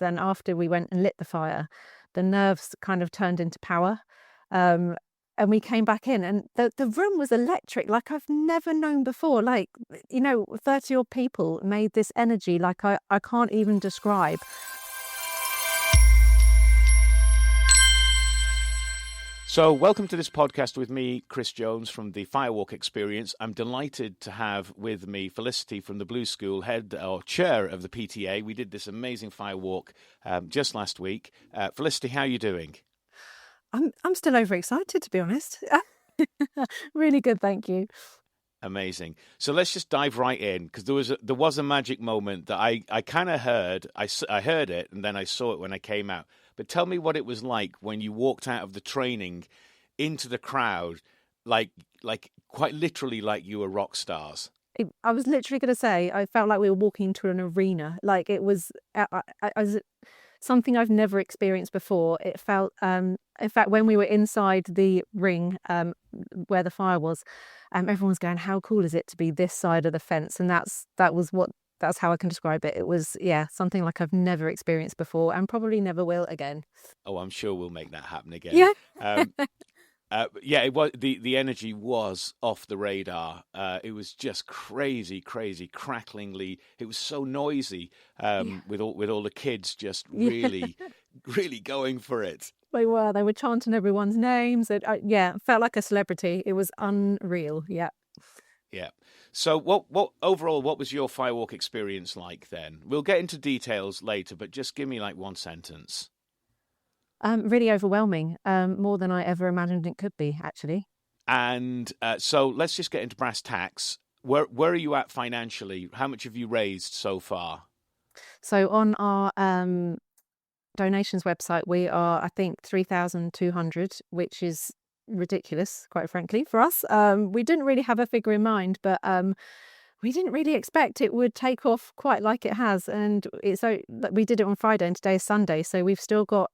And after we went and lit the fire, the nerves kind of turned into power. And we came back in, and the room was electric, like I've never known before. Like, 30 odd people made this energy like I can't even describe. So welcome to this podcast with me, Chris Jones from the Firewalk experience. I'm delighted to have with me Felicity from the Blue School, head or chair of the PTA. We did this amazing Firewalk just last week. Felicity, how are you doing? I'm still overexcited, to be honest. Really good, thank you. Amazing. So let's just dive right in, because there was a magic moment that I kind of heard. I heard it, and then I saw it when I came out. But tell me what it was like when you walked out of the training into the crowd, like quite literally like you were rock stars. I was literally going to say, I felt like we were walking into an arena. Like it was something I've never experienced before. It felt, in fact, when we were inside the ring where the fire was, everyone was going, how cool is it to be this side of the fence? And that's how I can describe it. It was, something like I've never experienced before and probably never will again. Oh, I'm sure we'll make that happen again. Yeah. It was the energy was off the radar. It was just crazy, cracklingly. It was so noisy with all the kids just really, really going for it. They were chanting everyone's names. It felt like a celebrity. It was unreal. Yeah. Yeah. So what overall, what was your Firewalk experience like then? We'll get into details later, but just give me like one sentence. Really overwhelming, more than I ever imagined it could be, actually. And so let's just get into brass tacks. Where are you at financially? How much have you raised so far? So on our donations website, we are, I think, 3,200, which is ridiculous, quite frankly, for us. We didn't really have a figure in mind, but we didn't really expect it would take off quite like it has. And we did it on Friday, and today is Sunday, so we've still got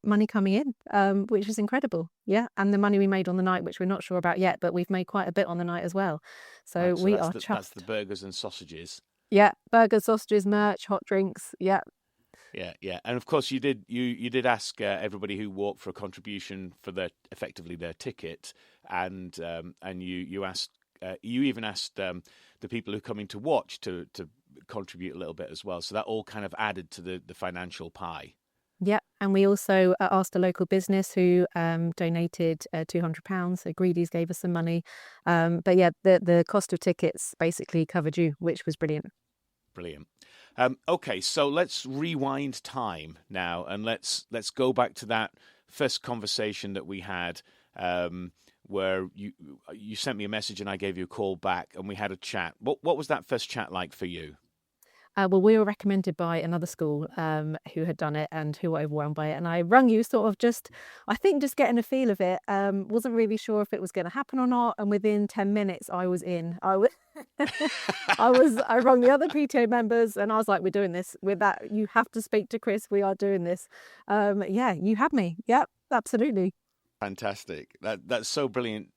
money coming in, which is incredible. Yeah, and the money we made on the night, which we're not sure about yet, but we've made quite a bit on the night as well. So, right, we are chuffed. That's the burgers and sausages. Yeah, burgers, sausages, merch, hot drinks. Yeah. Yeah, and of course you did ask everybody who walked for a contribution for effectively their ticket, and you asked you even asked the people who are coming to watch to contribute a little bit as well. So that all kind of added to the financial pie. Yeah, and we also asked a local business who donated £200. So Greedies gave us some money, but yeah, the cost of tickets basically covered you, which was brilliant. Brilliant. Okay, so let's rewind time now, and let's go back to that first conversation that we had, where you sent me a message and I gave you a call back, and we had a chat. What was that first chat like for you? Well, we were recommended by another school who had done it and who were overwhelmed by it. And I rung you sort of just getting a feel of it. Wasn't really sure if it was going to happen or not. And within 10 minutes, I was in. I rung the other PTA members and I was like, we're doing this. With that, you have to speak to Chris. We are doing this. You had me. Yep, absolutely. Fantastic. That's so brilliant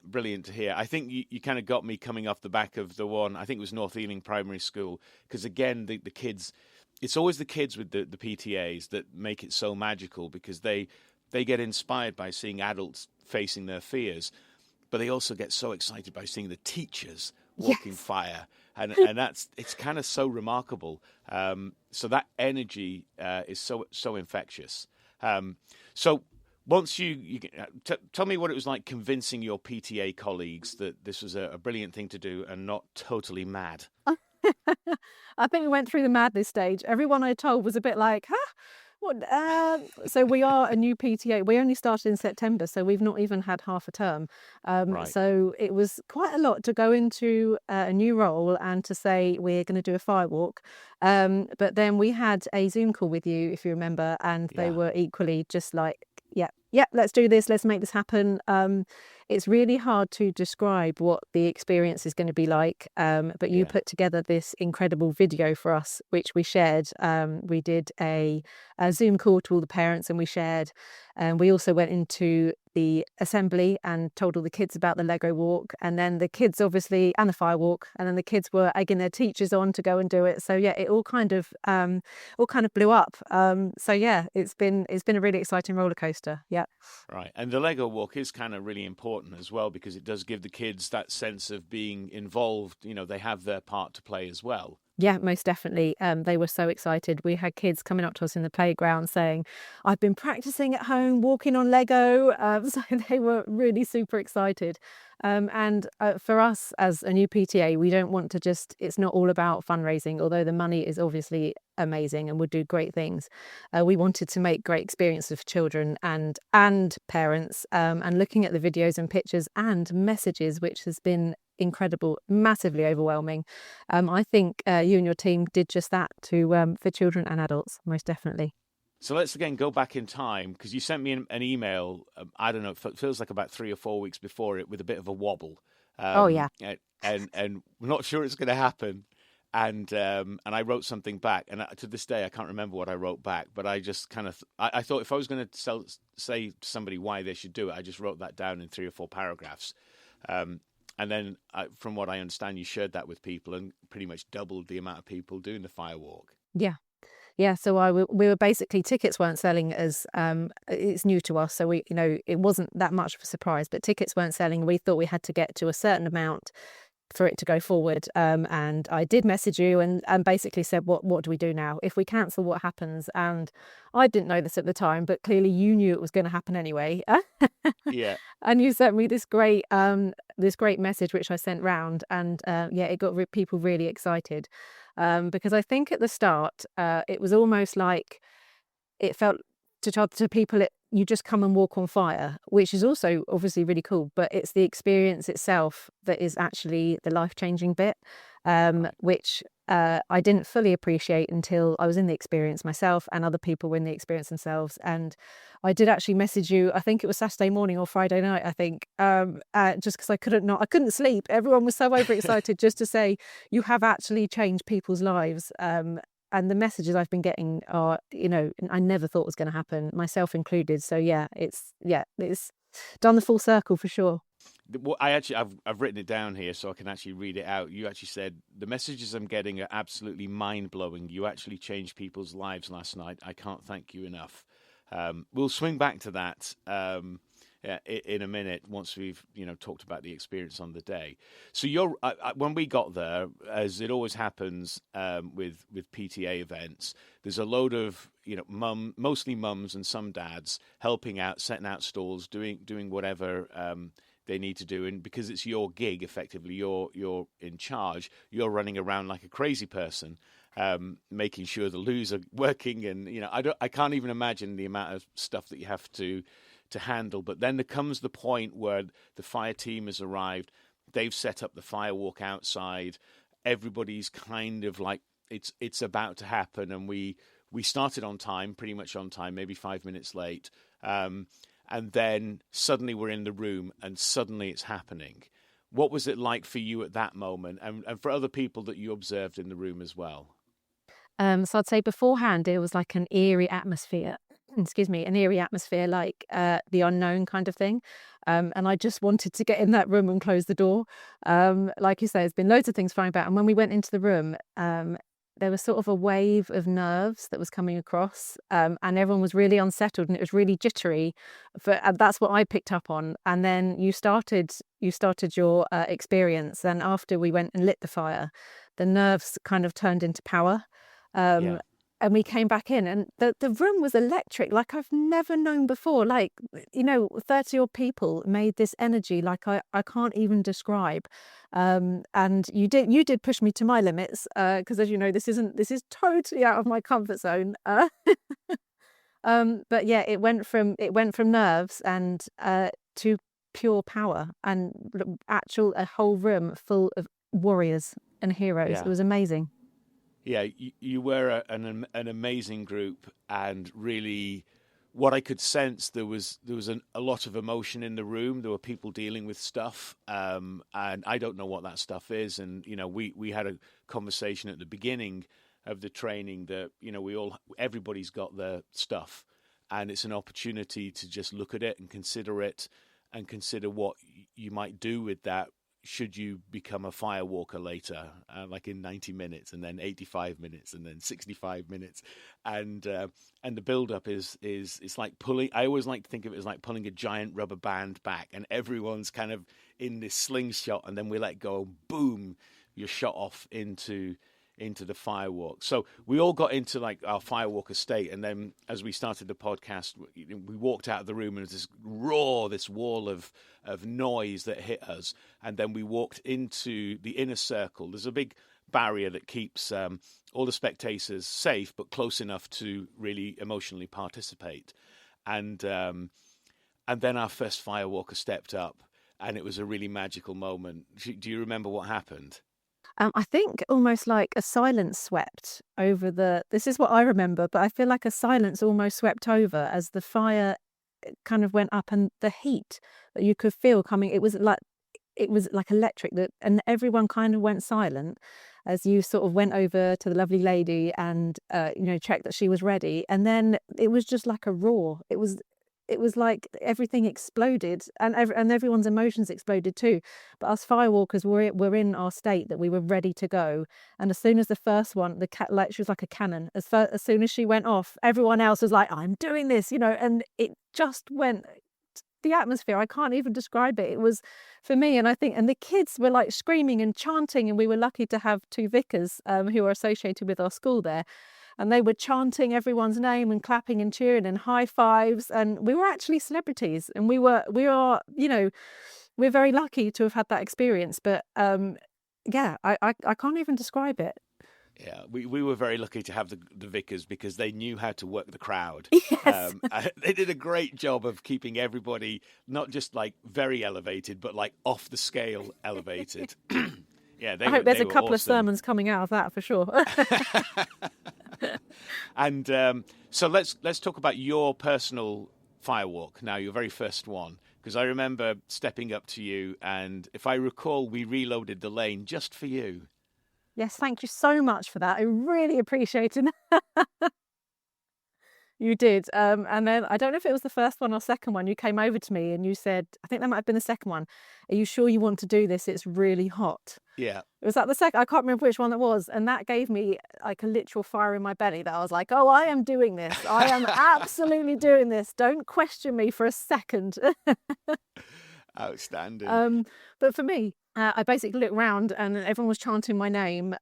to hear. I think you kind of got me coming off the back of the one, I think it was North Ealing Primary School, because again, the kids, it's always the kids with the PTAs that make it so magical, because they get inspired by seeing adults facing their fears, but they also get so excited by seeing the teachers walking fire. And it's kind of so remarkable. So that energy is so infectious. So once you tell me what it was like convincing your PTA colleagues that this was a brilliant thing to do and not totally mad. I think we went through the madness stage. Everyone I told was a bit like, huh? What? So we are a new PTA. We only started in September, so we've not even had half a term. Right. So it was quite a lot to go into a new role and to say we're going to do a Firewalk. But then we had a Zoom call with you, if you remember, and they were equally just like, yeah, let's do this. Let's make this happen. It's really hard to describe what the experience is going to be like. But you put together this incredible video for us, which we shared. We did a Zoom call to all the parents and we shared. And we also went into the assembly and told all the kids about the Lego walk, and then the kids obviously, and the Firewalk, and then the kids were egging their teachers on to go and do it. So yeah, it all kind of blew up. So yeah, it's been a really exciting roller coaster. Yeah. Right. And the Lego walk is kind of really important as well, because it does give the kids that sense of being involved. You know, they have their part to play as well. Yeah, most definitely. They were so excited. We had kids coming up to us in the playground saying, I've been practicing at home, walking on Lego. So they were really super excited. And for us as a new PTA, we don't want to it's not all about fundraising, although the money is obviously amazing and would do great things. We wanted to make great experiences for children and parents, and looking at the videos and pictures and messages, which has been incredible, massively overwhelming. I think you and your team did just that for children and adults, most definitely. So let's again go back in time, because you sent me an email, I don't know, it feels like about 3 or 4 weeks before it, with a bit of a wobble. Oh, yeah. And we're not sure it's going to happen. And I wrote something back, and to this day I can't remember what I wrote back, but I just kind of I thought if I was going to say to somebody why they should do it, I just wrote that down in 3 or 4 paragraphs. And then, from what I understand, you shared that with people and pretty much doubled the amount of people doing the Firewalk. Yeah. Yeah, so we were basically, tickets weren't selling as, it's new to us, so it wasn't that much of a surprise, but tickets weren't selling. We thought we had to get to a certain amount for it to go forward. And I did message you and basically said, what do we do now? If we cancel, what happens? And I didn't know this at the time, but clearly you knew it was going to happen anyway. Yeah. And you sent me this great message, which I sent round, and it got people really excited, because I think at the start it was almost like it felt to people you just come and walk on fire, which is also obviously really cool, but it's the experience itself that is actually the life-changing bit, which I didn't fully appreciate until I was in the experience myself, and other people were in the experience themselves. And I did actually message you, I think it was Saturday morning or Friday night, I think, just because I couldn't sleep. Everyone was so overexcited just to say, you have actually changed people's lives. And the messages I've been getting are, I never thought was going to happen, myself included. So it's done the full circle for sure. Well, I've written it down here so I can actually read it out. You actually said, the messages I'm getting are absolutely mind-blowing. You actually changed people's lives last night. I can't thank you enough. We'll swing back to that in a minute once we've talked about the experience on the day. So when we got there, as it always happens with PTA events, there's a load of mostly mums and some dads helping out, setting out stalls, doing whatever they need to do, and because it's your gig, effectively, you're in charge. You're running around like a crazy person, making sure the loos are working, and I can't even imagine the amount of stuff that you have to handle. But then there comes the point where the fire team has arrived. They've set up the Firewalk outside. Everybody's kind of like it's about to happen, and we started on time, pretty much on time, maybe 5 minutes late. And then suddenly we're in the room, and suddenly it's happening. What was it like for you at that moment, and for other people that you observed in the room as well? So I'd say beforehand, it was like an eerie atmosphere. Excuse me, an eerie atmosphere, like the unknown kind of thing. And I just wanted to get in that room and close the door. Like you say, there's been loads of things flying about. And when we went into the room, there was sort of a wave of nerves that was coming across, and everyone was really unsettled, and it was really jittery. That's what I picked up on. And then you started your experience, and after we went and lit the fire, the nerves kind of turned into power. And we came back in, and the room was electric, like I've never known before. Like, 30 odd people made this energy like I can't even describe. And you did push me to my limits, because as you know, this is totally out of my comfort zone. But yeah, it went from nerves and to pure power, and a whole room full of warriors and heroes. Yeah. It was amazing. Yeah, you were an amazing group, and really, what I could sense, there was a lot of emotion in the room. There were people dealing with stuff, and I don't know what that stuff is. And we had a conversation at the beginning of the training that everybody's got their stuff, and it's an opportunity to just look at it and consider what you might do with that should you become a firewalker later, like in 90 minutes and then 85 minutes and then 65 minutes. And the build up is it's like pulling, I always like to think of it as like pulling a giant rubber band back, and everyone's kind of in this slingshot, and then we let go, boom, you're shot off into the firewalk. So we all got into like our firewalker state, and then as we started the podcast, we walked out of the room and there's this roar, this wall of noise that hit us, and then we walked into the inner circle. There's a big barrier that keeps all the spectators safe but close enough to really emotionally participate. And then our first firewalker stepped up, and it was a really magical moment. Do you remember what happened? I think almost like a silence swept over this is what I remember, but I feel like a silence almost swept over as the fire kind of went up, and the heat that you could feel coming, it was like electric, and everyone kind of went silent as you sort of went over to the lovely lady and checked that she was ready, and then it was just like a roar. It was like everything exploded, and everyone's emotions exploded too. But us firewalkers were in our state that we were ready to go. And as soon as the first one, like she was like a cannon. As soon as she went off, everyone else was like, "I'm doing this," and it just went. The atmosphere, I can't even describe it. It was for me, and I think, and the kids were like screaming and chanting, and we were lucky to have two vicars who are associated with our school there. And they were chanting everyone's name and clapping and cheering and high fives. And we were actually celebrities. And we are, we're very lucky to have had that experience. But yeah, I can't even describe it. Yeah, we were very lucky to have the vicars because they knew how to work the crowd. Yes. They did a great job of keeping everybody not just like very elevated, but like off the scale elevated. Yeah, I hope there's a awesome couple of sermons coming out of that for sure. And so let's talk about your personal firewalk now, your very first one, because I remember stepping up to you, and if I recall, we reloaded the lane just for you. Yes, thank you so much for that. I really appreciate it. You did. And then I don't know if it was the first one or second one. You came over to me and you said, I think that might have been the second one. Are you sure you want to do this? It's really hot. Yeah. It was like the second, I can't remember which one it was. And that gave me like a literal fire in my belly that I was like, oh, I am doing this. I am absolutely doing this. Don't question me for a second. Outstanding. But for me, I basically looked around and everyone was chanting my name.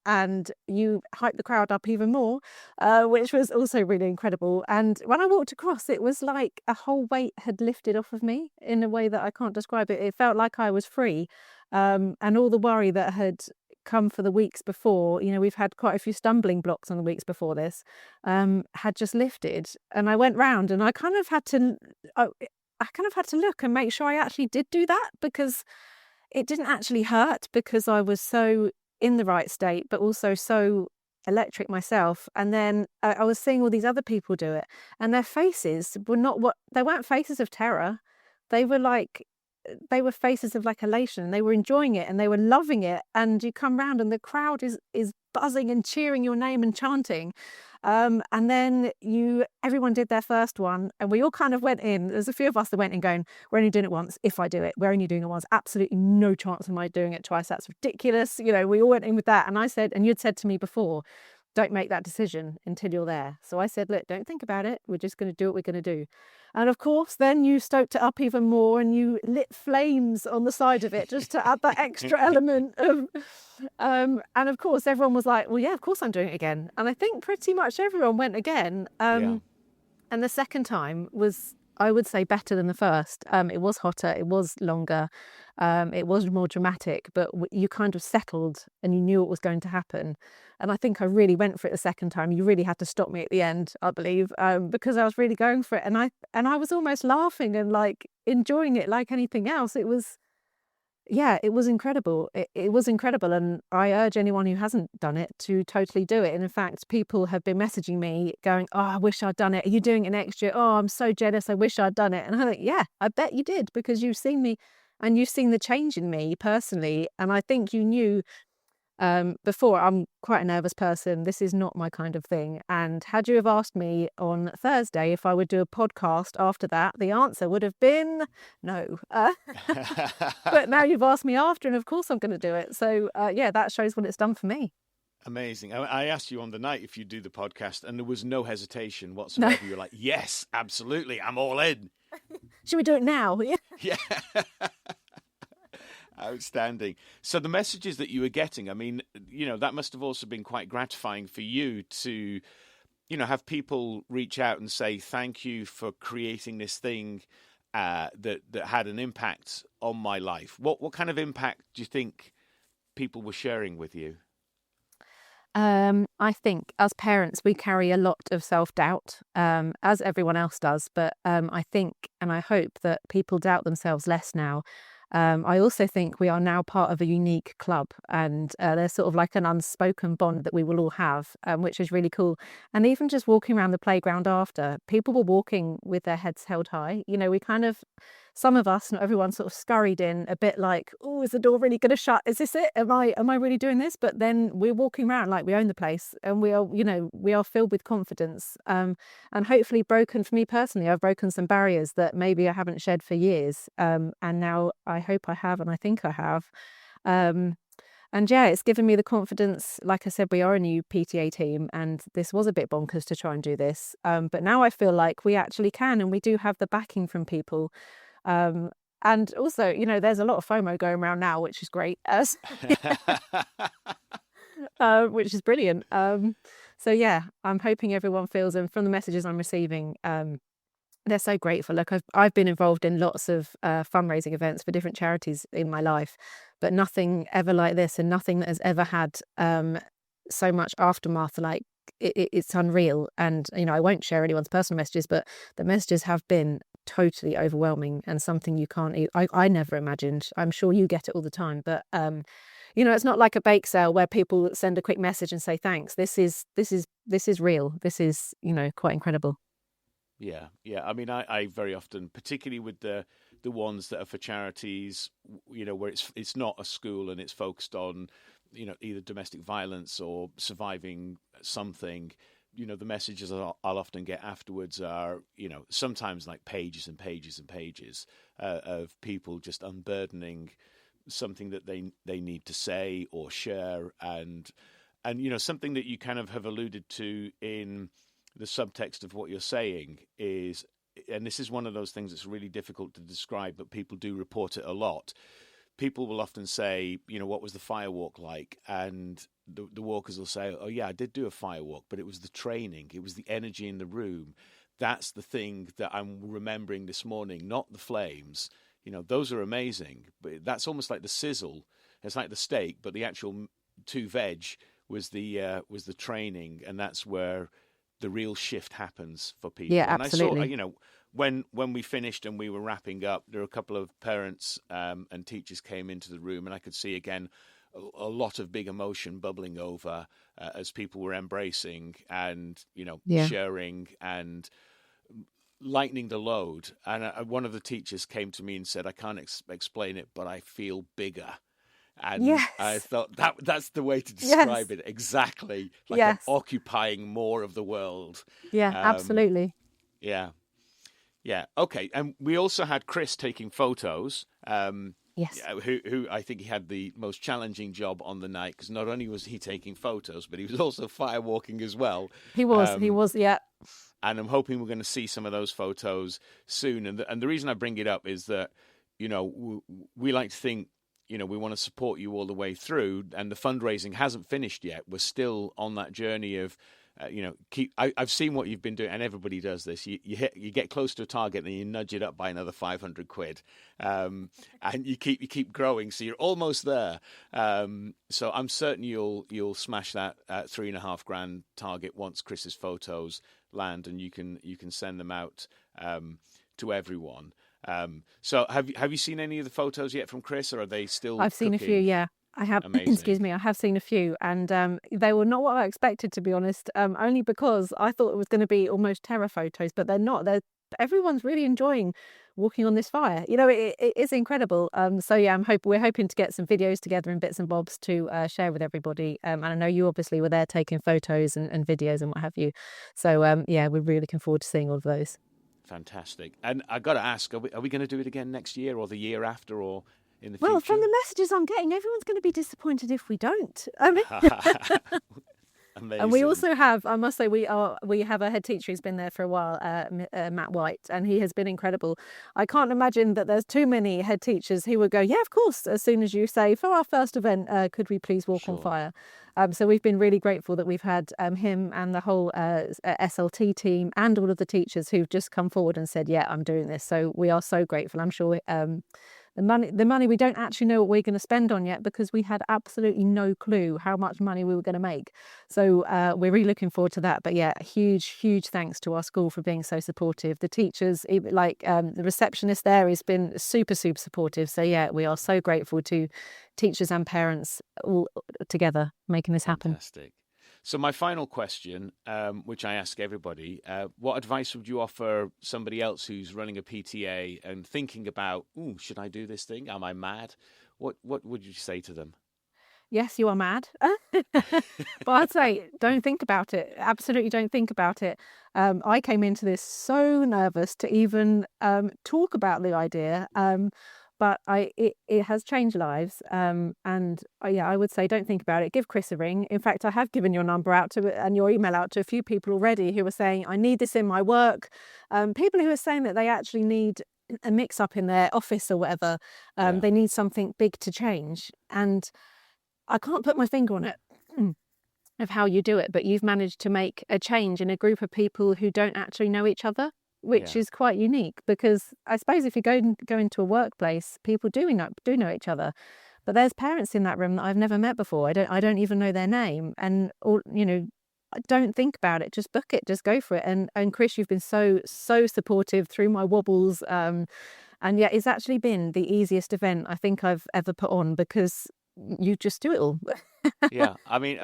And you hyped the crowd up even more, which was also really incredible. And when I walked across, it was like a whole weight had lifted off of me in a way that I can't describe it. It felt like I was free. And all the worry that had come for the weeks before, we've had quite a few stumbling blocks on the weeks before this, had just lifted. And I went round and I kind of had to look and make sure I actually did do that, because it didn't actually hurt, because I was so in the right state, but also so electric myself. And then I was seeing all these other people do it, and their faces were they weren't faces of terror. They were faces of like elation. They were enjoying it and they were loving it. And you come round and the crowd is buzzing and cheering your name and chanting. And then everyone did their first one, and we all kind of went in. There's a few of us that went in going, we're only doing it once. If I do it, we're only doing it once. Absolutely no chance of my doing it twice. That's ridiculous. We all went in with that. And I said, and you'd said to me before, don't make that decision until you're there. So I said, look, don't think about it. We're just going to do what we're going to do. And of course, then you stoked it up even more and you lit flames on the side of it just to add that extra element of, and of course, everyone was like, well, yeah, of course I'm doing it again. And I think pretty much everyone went again. Yeah. And the second time was, I would say, better than the first. It was hotter, it was longer, it was more dramatic, but you kind of settled and you knew what was going to happen. And I think I really went for it the second time. You really had to stop me at the end, I believe, because I was really going for it. And I was almost laughing and like enjoying it like anything else. It was incredible. It was incredible. And I urge anyone who hasn't done it to totally do it. And in fact, people have been messaging me going, oh, I wish I'd done it. Are you doing it next year? Oh, I'm so jealous. I wish I'd done it. And I think, yeah, I bet you did, because you've seen me and you've seen the change in me personally. And I think you knew Before, I'm quite a nervous person. This is not my kind of thing. And had you have asked me on Thursday if I would do a podcast after that, the answer would have been no. But now you've asked me after, and of course I'm going to do it. So yeah, that shows what it's done for me. Amazing. I asked you on the night if you'd do the podcast, and there was no hesitation No. whatsoever. You were like, yes, absolutely, I'm all in. Should we do it now? Yeah. Outstanding. So the messages that you were getting, I mean, that must have also been quite gratifying for you to, have people reach out and say, thank you for creating this thing that had an impact on my life. What kind of impact do you think people were sharing with you? I think as parents, we carry a lot of self-doubt, as everyone else does. But I think and I hope that people doubt themselves less now. I also think we are now part of a unique club, and there's sort of like an unspoken bond that we will all have, which is really cool. And even just walking around the playground after, people were walking with their heads held high. We kind of, some of us, not everyone, sort of scurried in a bit like, oh, is the door really going to shut? Is this it? Am I really doing this? But then we're walking around like we own the place, and we are filled with confidence. And hopefully broken, for me personally, I've broken some barriers that maybe I haven't shed for years. And now I hope I have, and I think I have. And yeah, it's given me the confidence. Like I said, we are a new PTA team, and this was a bit bonkers to try and do this. But now I feel like we actually can, and we do have the backing from people. And also, there's a lot of FOMO going around now, which is great, which is brilliant. So yeah, I'm hoping everyone feels, and from the messages I'm receiving, they're so grateful. Look, I've been involved in lots of fundraising events for different charities in my life, but nothing ever like this, and nothing that has ever had so much aftermath. Like it's unreal. And I won't share anyone's personal messages, but the messages have been totally overwhelming, and something you can't. I never imagined. I'm sure you get it all the time, but it's not like a bake sale where people send a quick message and say thanks. This is real. This is quite incredible. Yeah. I mean, I very often, particularly with the ones that are for charities, where it's not a school and it's focused on, either domestic violence or surviving something. The messages I'll often get afterwards are, sometimes like pages and pages and pages of people just unburdening something that they need to say or share, and something that you kind of have alluded to in the subtext of what you're saying is, and this is one of those things that's really difficult to describe, but people do report it a lot. People will often say, what was the firewalk like? And the walkers will say, oh yeah, I did do a firewalk, but it was the training. It was the energy in the room. That's the thing that I'm remembering this morning, not the flames. Those are amazing, but that's almost like the sizzle. It's like the steak, but the actual two veg was the training. And that's where the real shift happens for people. Yeah, absolutely. And I saw, when we finished and we were wrapping up, there were a couple of parents and teachers came into the room, and I could see again a lot of big emotion bubbling over as people were embracing and sharing and lightening the load. And one of the teachers came to me and said, I can't explain it, but I feel bigger. And yes. I thought that's the way to describe it. Exactly. Like I'm occupying more of the world. Yeah, absolutely. Yeah. Okay. And we also had Chris taking photos. Yes. Who I think he had the most challenging job on the night, because not only was he taking photos, but he was also firewalking as well. He was, yeah. And I'm hoping we're going to see some of those photos soon. And the reason I bring it up is that, we like to think, we want to support you all the way through, and the fundraising hasn't finished yet. We're still on that journey of, I've seen what you've been doing, and everybody does this. You get close to a target, and you nudge it up by another 500 quid, and you keep growing. So you're almost there. So I'm certain you'll smash that $3,500 target once Chris's photos land, and you can send them out to everyone. So have you seen any of the photos yet from Chris, or are they still? I've seen a few, yeah. I have. Excuse me, I have seen a few, and they were not what I expected, to be honest. Only because I thought it was going to be almost terror photos, but they're not. everyone's really enjoying walking on this fire. It is incredible. So yeah, we're hoping to get some videos together and bits and bobs to share with everybody. And I know you obviously were there taking photos and videos and what have you. So yeah, we're really looking forward to seeing all of those. Fantastic. And I got to ask, are we going to do it again next year or the year after or in the Well, future? from the messages I'm getting, everyone's going to be disappointed if we don't. Amazing. And we also have, I must say, we have a head teacher who's been there for a while, Matt White, and he has been incredible. I can't imagine that there's too many head teachers who would go, yeah, of course, as soon as you say, for our first event, could we please walk on fire? So we've been really grateful that we've had him and the whole SLT team and all of the teachers who've just come forward and said, yeah, I'm doing this. So we are so grateful. I'm sure the money we don't actually know what we're going to spend on yet, because we had absolutely no clue how much money we were going to make. So we're really looking forward to that. But yeah, huge thanks to our school for being so supportive. The teachers, like the receptionist there, has been super supportive. So yeah, we are so grateful to teachers and parents all together making this happen. Fantastic. So my final question, which I ask everybody, what advice would you offer somebody else who's running a PTA and thinking about, should I do this thing? Am I mad? What would you say to them? Yes, you are mad. But I'd say don't think about it. Absolutely don't think about it. I came into this so nervous to even talk about the idea. But it has changed lives. And yeah, I would say don't think about it. Give Chris a ring. In fact, I have given your number out to and your email out to a few people already who are saying, I need this in my work. People who are saying that they actually need a mix up in their office or whatever. They need something big to change. And I can't put my finger on it of how you do it, but you've managed to make a change in a group of people who don't actually know each other, which is quite unique, because I suppose if you go into a workplace, people do know each other, but there's parents in that room that I've never met before. I don't even know their name, and don't think about it. Just book it. Just go for it. And Chris, you've been so supportive through my wobbles. And yeah, it's actually been the easiest event I think I've ever put on, because you just do it all. Yeah, I mean,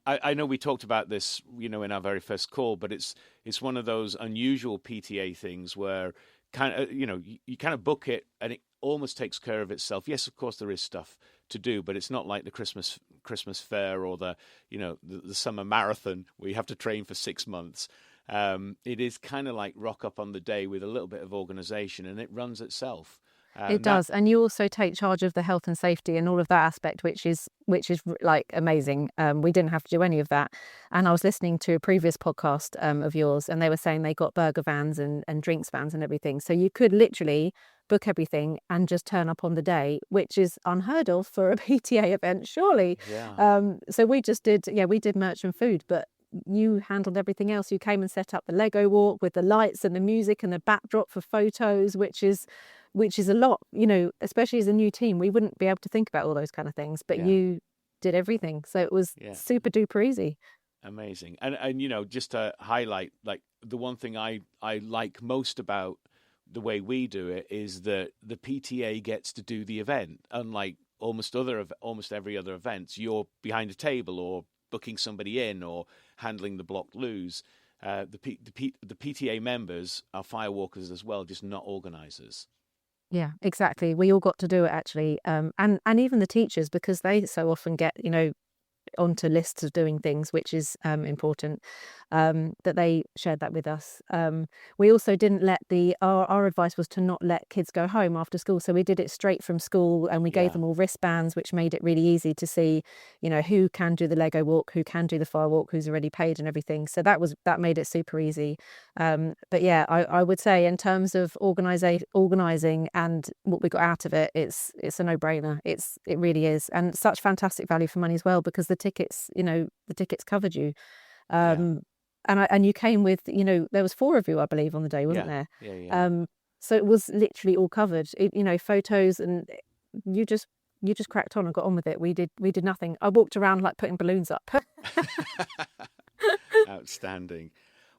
I know we talked about this, in our very first call, but it's one of those unusual PTA things where kind of, you kind of book it and it almost takes care of itself. Yes, of course there is stuff to do, but it's not like the Christmas fair or the summer marathon where you have to train for 6 months. It is kind of like rock up on the day with a little bit of organization, and it runs itself. It does. And you also take charge of the health and safety and all of that aspect, which is like amazing. We didn't have to do any of that. And I was listening to a previous podcast of yours, and they were saying they got burger vans and drinks vans and everything. So you could literally book everything and just turn up on the day, which is unheard of for a PTA event, surely. Yeah. So we did merch and food, but you handled everything else. You came and set up the Lego walk with the lights and the music and the backdrop for photos, which is a lot, especially as a new team. We wouldn't be able to think about all those kind of things, but you did everything. So it was super duper easy. Amazing. And just to highlight, like, the one thing I like most about the way we do it is that the PTA gets to do the event. Unlike almost every other event, you're behind a table or booking somebody in or handling the blocked loos. The PTA members are firewalkers as well, just not organisers. Yeah, exactly. We all got to do it, actually. And even the teachers, because they so often get, onto lists of doing things, which is important, that they shared that with us. We also didn't let our advice was to not let kids go home after school. So we did it straight from school, and we gave them all wristbands, which made it really easy to see, who can do the Lego walk, who can do the Firewalk, who's already paid and everything. So that made it super easy. But yeah, I would say in terms of organising and what we got out of it, it's a no-brainer. It really is. And such fantastic value for money as well, because the tickets covered you. And you came with, there was 4 of you, I believe, on the day, wasn't there? Yeah. So it was literally all covered. Photos, and you just cracked on and got on with it. We did nothing. I walked around like putting balloons up. Outstanding.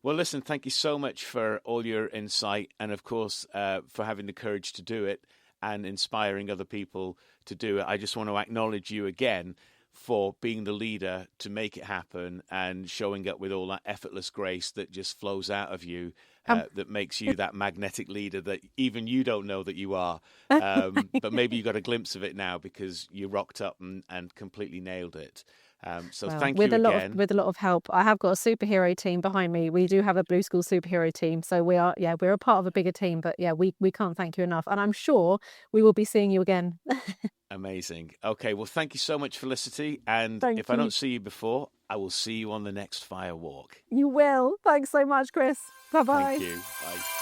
Well, listen, thank you so much for all your insight, and of course for having the courage to do it and inspiring other people to do it. I just want to acknowledge you again for being the leader to make it happen and showing up with all that effortless grace that just flows out of you, that makes you that magnetic leader that even you don't know that you are. But maybe you got a glimpse of it now because you rocked up and completely nailed it. So thank you again. With a lot of help. I have got a superhero team behind me. We do have a Blue School superhero team. So we're a part of a bigger team, but we can't thank you enough. And I'm sure we will be seeing you again. Amazing. Okay, well, thank you so much, Felicity. And Thank if I you. don't see you before, I will see you on the next Firewalk. You will. Thanks so much, Chris. Bye-bye. Thank you. Bye.